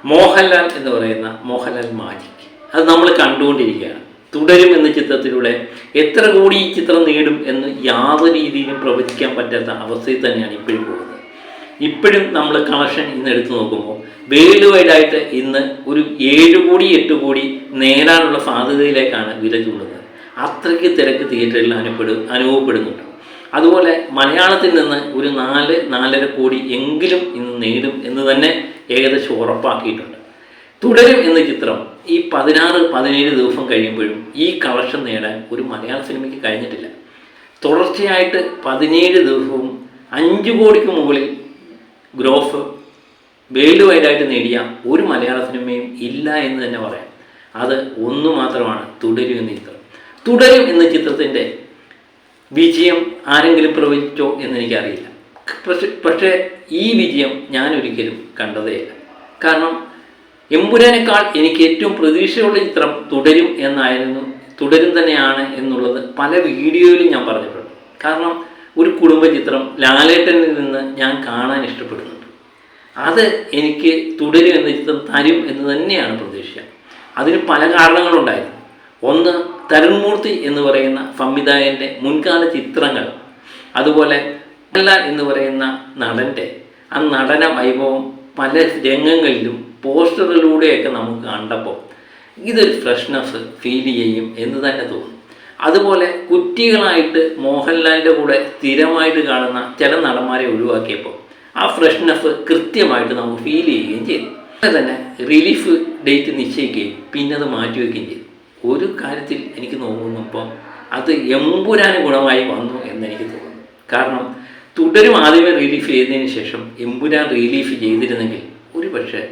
മോഹൻലാൽ എന്ന് പറയുന്ന മോഹൻലാൽ മാജിക് അത് നമ്മൾ കണ്ടുകൊണ്ടിരിക്കുകയാണ്. തുടരും എന്ന ചിത്രത്തിലൂടെ എത്ര കോടി ഈ ചിത്രം നേടും എന്ന് യാതൊരു രീതിയിലും പ്രവചിക്കാൻ പറ്റാത്ത അവസ്ഥയിൽ തന്നെയാണ് ഇപ്പോഴും പോകുന്നത്. ഇപ്പോഴും നമ്മൾ കളക്ഷൻ ഇന്ന് എടുത്തു നോക്കുമ്പോൾ വേൾഡ് വൈഡായിട്ട് ഇന്ന് ഒരു 7 കോടി 8 കോടി നേടാനുള്ള സാധ്യതയിലേക്കാണ് വില ചൂണ്ടുന്നത്. അത്രയ്ക്ക് തിരക്ക് തിയേറ്ററിൽ അനുഭവപ്പെടുന്നുണ്ട്. അതുപോലെ മലയാളത്തിൽ നിന്ന് ഒരു 4-4.5 കോടി എങ്കിലും ഇന്ന് നേടും എന്ന് തന്നെ ഏകദേശം ഉറപ്പാക്കിയിട്ടുണ്ട്. തുടരും എന്ന ചിത്രം ഈ 16-17 ദിവസം കഴിയുമ്പോഴും ഈ കളക്ഷൻ നേടാൻ ഒരു മലയാള സിനിമയ്ക്ക് കഴിഞ്ഞിട്ടില്ല. തുടർച്ചയായിട്ട് 17 ദിവസവും 5 കോടിക്ക് മുകളിൽ ഗ്രോസ് വേൾഡ് വൈഡായിട്ട് നേടിയ ഒരു മലയാള സിനിമയും ഇല്ല എന്ന് തന്നെ പറയാം. അത് ഒന്ന് മാത്രമാണ് തുടരും എന്ന ചിത്രം. തുടരും എന്ന ചിത്രത്തിൻ്റെ വിജയം ആരെങ്കിലും പ്രവചിച്ചോ എന്നെനിക്കറിയില്ല. പക്ഷേ ഈ വിജയം ഞാനൊരിക്കലും കണ്ടതേയില്ല. കാരണം എമ്പുരാനേക്കാൾ എനിക്ക് ഏറ്റവും പ്രതീക്ഷയുള്ള ചിത്രം തുടരും തന്നെയാണ് എന്നുള്ളത് പല വീഡിയോയിലും ഞാൻ പറഞ്ഞിട്ടുണ്ട്. കാരണം ഒരു കുടുംബ ചിത്രം ലാലേട്ടനിൽ നിന്ന് ഞാൻ കാണാൻ ഇഷ്ടപ്പെടുന്നുണ്ട്. അത് എനിക്ക് തുടരും എന്ന ചിത്രം തരും എന്ന് തന്നെയാണ് പ്രതീക്ഷ. അതിന് പല കാരണങ്ങളുണ്ടായിരുന്നു. ഒന്ന്, തരുൺമൂർത്തി എന്ന് പറയുന്ന സംവിധായകൻ്റെ മുൻകാല ചിത്രങ്ങൾ, അതുപോലെ മോഹൻലാൽ എന്ന് പറയുന്ന നടൻ്റെ ആ നടന വൈഭവം പല രംഗങ്ങളിലും പോസ്റ്ററിലൂടെയൊക്കെ നമുക്ക് കണ്ടപ്പോൾ ഇതൊരു ഫ്രഷ്നെസ് ഫീൽ ചെയ്യും എന്ന് തന്നെ തോന്നും. അതുപോലെ കുറ്റികളായിട്ട് മോഹൻലാലിൻ്റെ കൂടെ സ്ഥിരമായിട്ട് കാണുന്ന ചില നടന്മാരെ ഒഴിവാക്കിയപ്പോൾ ആ ഫ്രഷ്നെസ് കൃത്യമായിട്ട് നമുക്ക് ഫീൽ ചെയ്യുകയും ചെയ്തു. അതുപോലെ തന്നെ റിലീഫ് ഡേറ്റ് നിശ്ചയിക്കുകയും പിന്നെ അത് മാറ്റിവെക്കുകയും ചെയ്തു. ഒരു കാര്യത്തിൽ എനിക്ക് തോന്നുന്നപ്പോൾ അത് എമ്പുരാന് ഗുണമായി വന്നു എന്നെനിക്ക് തോന്നുന്നു. കാരണം തുടരും ആദ്യമേ റിലീഫ് ചെയ്തതിന് ശേഷം എമ്പുരാൻ റിലീഫ് ചെയ്തിരുന്നെങ്കിൽ ഒരുപക്ഷെ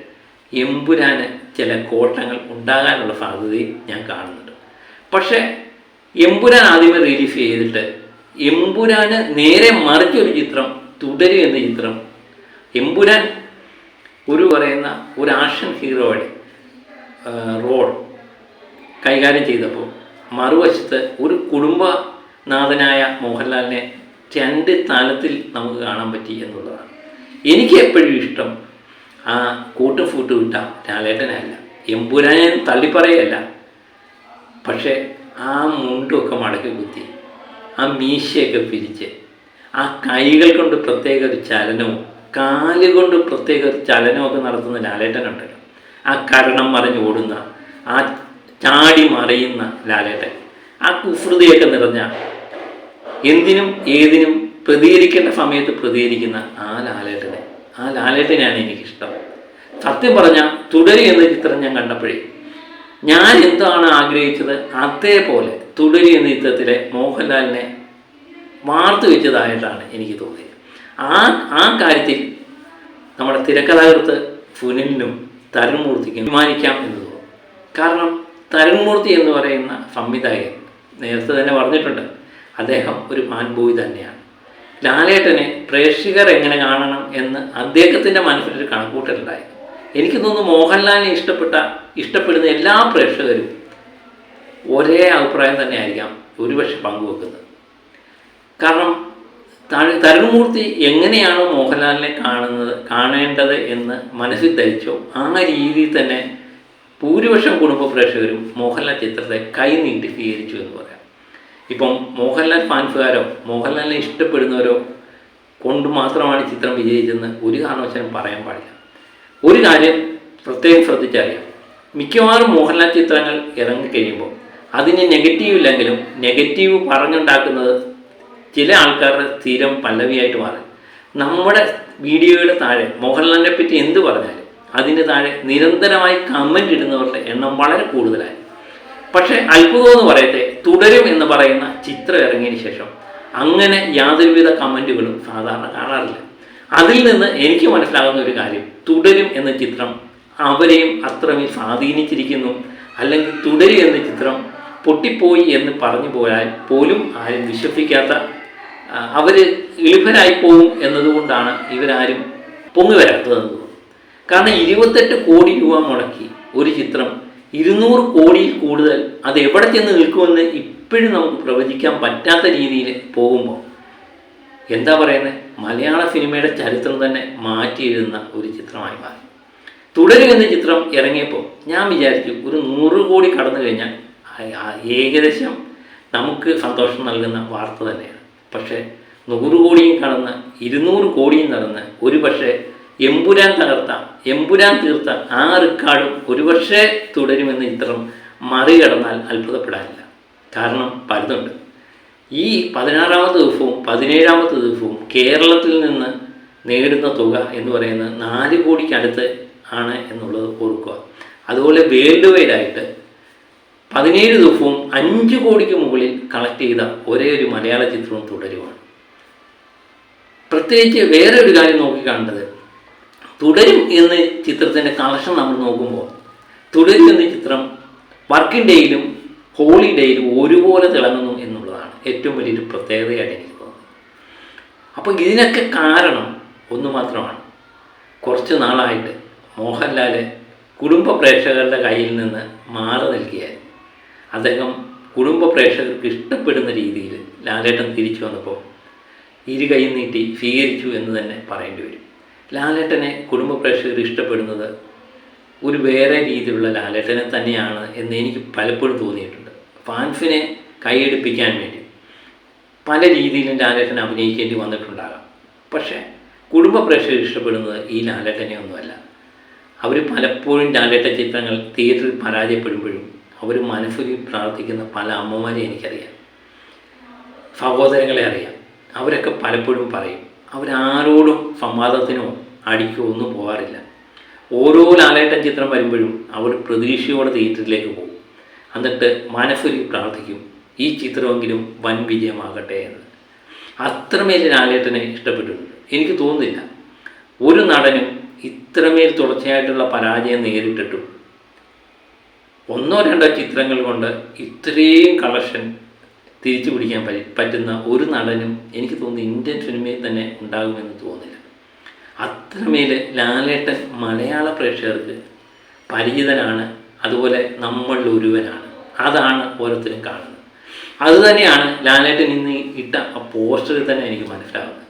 എമ്പുരാന് ചില കോട്ടങ്ങൾ ഉണ്ടാകാനുള്ള സാധ്യതയും ഞാൻ കാണുന്നുണ്ട്. പക്ഷേ എമ്പുരാൻ ആദ്യമേ റിലീഫ് ചെയ്തിട്ട് എമ്പുരാന് നേരെ മറിച്ചൊരു ചിത്രം തുടരും എന്ന ചിത്രം, എമ്പുരാൻ ഒരു ആക്ഷൻ ഹീറോയുടെ റോൾ കൈകാര്യം ചെയ്തപ്പോൾ മറുവശത്ത് ഒരു കുടുംബനാഥനായ മോഹൻലാലിനെ 2 തലത്തിൽ നമുക്ക് കാണാൻ പറ്റി എന്നുള്ളതാണ്. എനിക്ക് എപ്പോഴും ഇഷ്ടം ആ കൂട്ടും ഫൂട്ടും വിട്ട ലാലേട്ടനല്ല. എമ്പുരാനെ തള്ളിപ്പറയല്ല, പക്ഷേ ആ മുണ്ടുമൊക്കെ മടക്കി കുത്തി, ആ മീശയൊക്കെ പിരിച്ച്, ആ കൈകൾ കൊണ്ട് പ്രത്യേക ഒരു ചലനവും കാലുകൊണ്ട് പ്രത്യേക ഒരു ചലനമൊക്കെ നടത്തുന്ന ലാലേട്ടനുണ്ടല്ലോ. ആ കരണം മറിഞ്ഞ് ഓടുന്ന, ആ ചാടി മറിയുന്ന ലാലേട്ടൻ, ആ കുസൃതിയൊക്കെ നിറഞ്ഞ, എന്തിനും ഏതിനും പ്രതികരിക്കേണ്ട സമയത്ത് പ്രതികരിക്കുന്ന ആ ലാലേട്ടനെയാണ് എനിക്കിഷ്ടം. സത്യം പറഞ്ഞാൽ തുടരും എന്ന ചിത്രം ഞാൻ കണ്ടപ്പോഴേ ഞാൻ എന്താണ് ആഗ്രഹിച്ചത് അതേപോലെ തുടരും എന്ന ചിത്രത്തിലെ മോഹൻലാലിനെ വാർത്തു വെച്ചതായിട്ടാണ് എനിക്ക് തോന്നിയത്. ആ കാര്യത്തിൽ നമ്മുടെ തിരക്കഥാകൃത്ത് സുനിലിനും തരുൺമൂർത്തിക്കും അഭിമാനിക്കാം എന്ന് തോന്നുന്നു. കാരണം തരുൺമൂർത്തി എന്ന് പറയുന്ന സംവിധായകൻ നേരത്തെ തന്നെ പറഞ്ഞിട്ടുണ്ട്, അദ്ദേഹം ഒരു മാൻബോയ് തന്നെയാണ്. ലാലേട്ടനെ പ്രേക്ഷകർ എങ്ങനെ കാണണം എന്ന് അദ്ദേഹത്തിൻ്റെ മനസ്സിലൊരു കണക്കൂട്ടലുണ്ടായി. എനിക്ക് തോന്നുന്നു മോഹൻലാലിനെ ഇഷ്ടപ്പെടുന്ന എല്ലാ പ്രേക്ഷകരും ഒരേ അഭിപ്രായം തന്നെ ആയിരിക്കാം ഒരുപക്ഷെ പങ്കുവെക്കുന്നത്. കാരണം തരുൺമൂർത്തി എങ്ങനെയാണോ മോഹൻലാലിനെ കാണേണ്ടത് എന്ന് മനസ്സിൽ ധരിച്ചോ ആ രീതിയിൽ തന്നെ ഭൂരിപക്ഷം കുടുംബ പ്രേക്ഷകരും മോഹൻലാൽ ചിത്രത്തെ കൈനീട്ടി സ്വീകരിച്ചു എന്ന് പറയാം. ഇപ്പം മോഹൻലാൽ ഫാൻസുകാരോ മോഹൻലാലിനെ ഇഷ്ടപ്പെടുന്നവരോ കൊണ്ട് മാത്രമാണ് ചിത്രം വിജയിച്ചെന്ന് ഒരു കാരണവശാലും പറയാൻ പാടില്ല. ഒരു കാര്യം പ്രത്യേകം ശ്രദ്ധിച്ചറിയാം, മിക്കവാറും മോഹൻലാൽ ചിത്രങ്ങൾ ഇറങ്ങിക്കഴിയുമ്പോൾ അതിന് നെഗറ്റീവ് ഇല്ലെങ്കിലും നെഗറ്റീവ് പറഞ്ഞുണ്ടാക്കുന്നത് ചില ആൾക്കാരുടെ സ്ഥിരം പല്ലവിയായിട്ട് മാറും. നമ്മുടെ വീഡിയോയുടെ താഴെ മോഹൻലാലിനെ പറ്റി എന്ത് പറഞ്ഞാലും അതിന് താഴെ നിരന്തരമായി കമൻ്റ് ഇടുന്നവരുടെ എണ്ണം വളരെ കൂടുതലായി. പക്ഷേ അത്ഭുതമെന്ന് പറയട്ടെ, തുടരും എന്ന് പറയുന്ന ചിത്രം ഇറങ്ങിയതിന് ശേഷം അങ്ങനെ യാതൊരുവിധ കമൻറ്റുകളും സാധാരണ കാണാറില്ല. അതിൽ നിന്ന് എനിക്ക് മനസ്സിലാകുന്ന ഒരു കാര്യം, തുടരും എന്ന ചിത്രം അവരെയും അത്രമേൽ സ്വാധീനിച്ചിരിക്കുന്നു. അല്ലെങ്കിൽ തുടരും എന്ന ചിത്രം പൊട്ടിപ്പോയി എന്ന് പറഞ്ഞു പോയാൽ പോലും ആരും വിശ്വസിക്കാത്ത, അവർ എളുപ്പരായി പോകും എന്നതുകൊണ്ടാണ് ഇവരാരും പൊങ്ങി വരാത്തതെന്ന് തോന്നുന്നു. കാരണം 28 കോടി രൂപ മുടക്കി ഒരു ചിത്രം 200 കോടിയിൽ കൂടുതൽ അത് എവിടെ ചെന്ന് നിൽക്കുമെന്ന് ഇപ്പോഴും നമുക്ക് പ്രവചിക്കാൻ പറ്റാത്ത രീതിയിൽ പോകുമ്പോൾ എന്താ പറയുന്നത്, മലയാള സിനിമയുടെ ചരിത്രം തന്നെ മാറ്റി എഴുതുന്ന ഒരു ചിത്രമായി മാറി. തുടരും എന്ന ചിത്രം ഇറങ്ങിയപ്പോൾ ഞാൻ വിചാരിച്ചു ഒരു 100 കോടി കടന്നു കഴിഞ്ഞാൽ ഏകദേശം നമുക്ക് സന്തോഷം നൽകുന്ന വാർത്ത തന്നെയാണ്. പക്ഷേ 100 കോടിയും കടന്ന് 200 കോടിയും നടന്ന് ഒരുപക്ഷെ എമ്പുരാൻ തീർത്ത ആ റെക്കോർഡും ഒരുപക്ഷെ തുടരുമെന്ന ചിത്രം മറികടന്നാൽ അത്ഭുതപ്പെടാനില്ല. കാരണം പലതുണ്ട്. ഈ 16-ാമത്തെ ദിവസവും 17-ാമത്തെ ദിവസവും കേരളത്തിൽ നിന്ന് നേടുന്ന തുക എന്ന് പറയുന്നത് 4 കോടിക്കടുത്ത് ആണ് എന്നുള്ളത് ഓർക്കുക. അതുപോലെ വേൾഡ് വൈഡായിട്ട് 17 ദിവസവും 5 കോടിക്ക് മുകളിൽ കളക്ട് ചെയ്ത ഒരേ ഒരു മലയാള ചിത്രവും തുടരുവാണ്. പ്രത്യേകിച്ച് വേറെ ഒരു കാര്യം നോക്കിക്കാണേണ്ടത്, തുടരും എന്ന ചിത്രത്തിൻ്റെ കളക്ഷൻ നമ്മൾ നോക്കുമ്പോൾ തുടരും എന്ന ചിത്രം വർക്കിംഗ് ഡേയിലും ഹോളിഡേയിലും ഒരുപോലെ തിളങ്ങുന്നു എന്നുള്ളതാണ് ഏറ്റവും വലിയൊരു പ്രത്യേകതയായിട്ട് എനിക്ക് തോന്നുന്നത്. അപ്പോൾ ഇതിനൊക്കെ കാരണം ഒന്ന് മാത്രമാണ്. കുറച്ച് നാളായിട്ട് മോഹൻലാൽ കുടുംബ പ്രേക്ഷകരുടെ കയ്യിൽ നിന്ന് മാറി നിൽക്കുകയായിരുന്നു. അദ്ദേഹം കുടുംബ പ്രേക്ഷകർക്ക് ഇഷ്ടപ്പെടുന്ന രീതിയിൽ ലാലേട്ടൻ തിരിച്ചു വന്നപ്പോൾ കൈ നീട്ടി സ്വീകരിച്ചു എന്ന് തന്നെ പറയേണ്ടി വരും. ലാലേട്ടനെ കുടുംബ പ്രേക്ഷകർ ഇഷ്ടപ്പെടുന്നത് ഒരു വേറെ രീതിയിലുള്ള ലാലേട്ടനെ തന്നെയാണ് എന്ന് എനിക്ക് പലപ്പോഴും തോന്നിയിട്ടുണ്ട്. ഫാൻസിനെ കൈയെടുപ്പിക്കാൻ വേണ്ടി പല രീതിയിലും ലാലേട്ടൻ അഭിനയിക്കേണ്ടി വന്നിട്ടുണ്ടാകാം. പക്ഷേ കുടുംബ പ്രേക്ഷകർ ഇഷ്ടപ്പെടുന്നത് ഈ ലാലേട്ടനെ ഒന്നുമല്ല. അവർ പലപ്പോഴും ലാലേട്ട ചിത്രങ്ങൾ തിയേറ്ററിൽ പരാജയപ്പെടുമ്പോഴും അവർ മനസ്സിൽ പ്രാർത്ഥിക്കുന്ന പല അമ്മമാരെ എനിക്കറിയാം, സഹോദരങ്ങളെ അറിയാം. അവരൊക്കെ പലപ്പോഴും പറയും അവരാരോടും സംവാദത്തിനോ അടിക്കോ ഒന്നും പോകാറില്ല. ഓരോ ലാലേട്ടൻ ചിത്രം വരുമ്പോഴും അവർ പ്രതീക്ഷയോടെ തിയേറ്ററിലേക്ക് പോകും. എന്നിട്ട് മനസ്സിൽ പ്രാർത്ഥിക്കും ഈ ചിത്രമെങ്കിലും വൻ വിജയമാകട്ടെ എന്ന്. അത്രമേൽ ലാലേട്ടനെ ഇഷ്ടപ്പെട്ടിട്ടുണ്ട്. എനിക്ക് തോന്നുന്നില്ല ഒരു നടനും ഇത്രമേൽ തുടർച്ചയായിട്ടുള്ള പരാജയം നേരിട്ടിട്ടും 1-2 ചിത്രങ്ങൾ കൊണ്ട് ഇത്രയും കളക്ഷൻ തിരിച്ചു പിടിക്കാൻ പറ്റുന്ന ഒരു നടനും എനിക്ക് തോന്നുന്നു ഇന്ത്യൻ സിനിമയിൽ തന്നെ ഉണ്ടാകുമെന്ന് തോന്നുന്നില്ല. അത്രമേൽ ലാലേട്ടൻ മലയാള പ്രേക്ഷകർക്ക് പരിചിതനാണ്. അതുപോലെ നമ്മളിൽ ഒരുവനാണ്. അതാണ് ഓരോരുത്തരും കാണുന്നത്. അതുതന്നെയാണ് ലാലേട്ടൻ ഇന്ന് ഇട്ട ആ പോസ്റ്ററിൽ തന്നെ എനിക്ക് മനസ്സിലാകുന്നത്.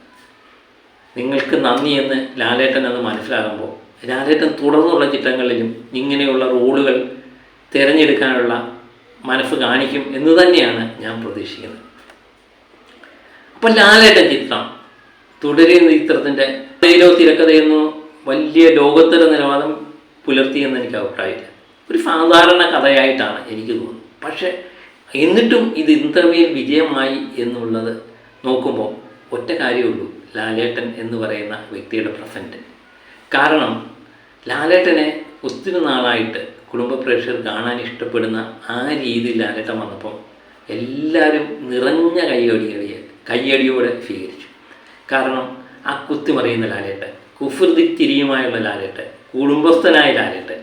നിങ്ങൾക്ക് നന്ദി എന്ന് ലാലേട്ടൻ എന്ന് മനസ്സിലാകുമ്പോൾ ലാലേട്ടൻ തുടർന്നുള്ള ചിത്രങ്ങളിലും ഇങ്ങനെയുള്ള റോളുകൾ തിരഞ്ഞെടുക്കാനുള്ള മനസ്സ് കാണിക്കും എന്ന് തന്നെയാണ് ഞാൻ പ്രതീക്ഷിക്കുന്നത്. അപ്പം ലാലേട്ടൻ ചിത്രം തുടരുന്ന ചിത്രത്തിൻ്റെ തിരക്കഥയെന്നോ വലിയ ലോകോത്തര നിലവാരം പുലർത്തിയെന്ന് എനിക്ക് അഭിപ്രായമില്ല. ഒരു സാധാരണ കഥയായിട്ടാണ് എനിക്ക് തോന്നുന്നത്. പക്ഷേ എന്നിട്ടും ഇത് ഇത്രമേൽ വിജയമായി എന്നുള്ളത് നോക്കുമ്പോൾ ഒറ്റ കാര്യമുള്ളൂ, ലാലേട്ടൻ എന്ന് പറയുന്ന വ്യക്തിയുടെ പ്രസൻറ്റ്. കാരണം ലാലേട്ടനെ ഒത്തിരി നാളായിട്ട് കുടുംബ പ്രേക്ഷകർ കാണാൻ ഇഷ്ടപ്പെടുന്ന ആ രീതിയിൽ ലാലേട്ടൻ വന്നപ്പോൾ എല്ലാവരും നിറഞ്ഞ കയ്യടിയോടെ സ്വീകരിച്ചു. കാരണം ആ കുത്തിമറിയുന്ന ലാലേട്ടൻ, കുസൃതി ചിരിയുമായുള്ള ലാലേട്ടൻ, കുടുംബസ്ഥനായ ലാലേട്ടൻ,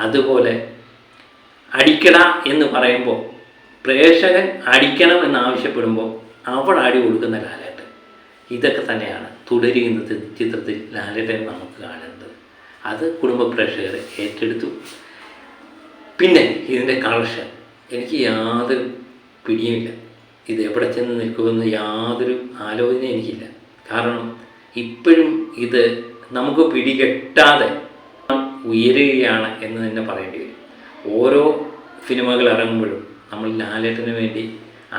അതുപോലെ അടിക്കട എന്ന് പറയുമ്പോൾ പ്രേക്ഷകൻ അടിക്കണം എന്നാവശ്യപ്പെടുമ്പോൾ അവൾ അടി കൊടുക്കുന്ന ലാലേട്ടൻ. ഇതൊക്കെ തന്നെയാണ് തുടരുന്ന ചിത്രത്തിൽ ലാലേട്ടൻ നമുക്ക് കാണേണ്ടത്. അത് കുടുംബ പ്രേക്ഷകർ ഏറ്റെടുത്തു. പിന്നെ ഇതിൻ്റെ കളക്ഷൻ എനിക്ക് യാതൊരു പിടിയുമില്ല. ഇത് എവിടെ ചെന്ന് നിൽക്കുമെന്ന് യാതൊരു ആലോചനയും എനിക്കില്ല. കാരണം ഇപ്പോഴും ഇത് നമുക്ക് പിടികെട്ടാതെ ഉയരുകയാണ് എന്ന് തന്നെ പറയേണ്ടി വരും. ഓരോ സിനിമകൾ ഇറങ്ങുമ്പോഴും നമ്മൾ ലാലേട്ടന് വേണ്ടി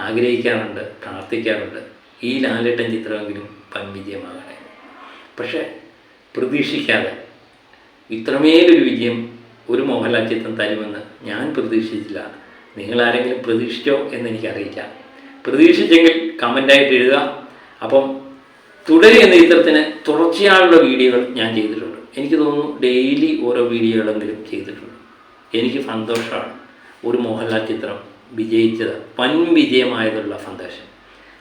ആഗ്രഹിക്കാറുണ്ട്, പ്രാർത്ഥിക്കാറുണ്ട്. ഈ ലാലേട്ടൻ ചിത്രമെങ്കിലും വൻ വിജയമാകണേ. പക്ഷേ പ്രതീക്ഷിക്കാതെ ഇത്രമേലൊരു വിജയം ഒരു മോഹൻലാൽ ചിത്രം തരുമെന്ന് ഞാൻ പ്രതീക്ഷിച്ചില്ല. നിങ്ങളാരെങ്കിലും പ്രതീക്ഷിച്ചോ എന്നെനിക്കറിയില്ല. പ്രതീക്ഷിച്ചെങ്കിൽ കമൻ്റായിട്ട് എഴുതുക. അപ്പം തുടരും എന്ന ചിത്രത്തിന് തുടർച്ചയായുള്ള വീഡിയോകൾ ഞാൻ ചെയ്തിട്ടുണ്ട്. എനിക്ക് തോന്നുന്നു ഡെയിലി ഓരോ വീഡിയോകളെങ്കിലും ചെയ്തിട്ടുണ്ട്. എനിക്ക് സന്തോഷമാണ് ഒരു മോഹൻലാൽ ചിത്രം വിജയിച്ചത്, വൻ വിജയമായതുള്ള സന്തോഷം.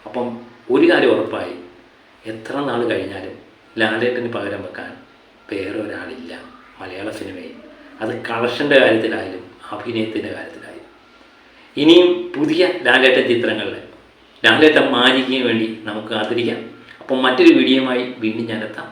അപ്പം ഒരു കാര്യം ഉറപ്പായി, എത്ര നാൾ കഴിഞ്ഞാലും ലാലേട്ടന് പകരം വെക്കാൻ വേറെ ഒരാളില്ല മലയാള സിനിമയിൽ. അത് കളക്ഷൻ്റെ കാര്യത്തിലായാലും അഭിനയത്തിൻ്റെ കാര്യത്തിലായാലും. ഇനിയും പുതിയ ലാലേട്ടൻ ചിത്രങ്ങളിൽ ലാലേട്ടൻ മാജിക്കിന് വേണ്ടി നമുക്ക് കാത്തിരിക്കാം. അപ്പം മറ്റൊരു വീഡിയോയുമായി വീണ്ടും ഞാനെത്താം.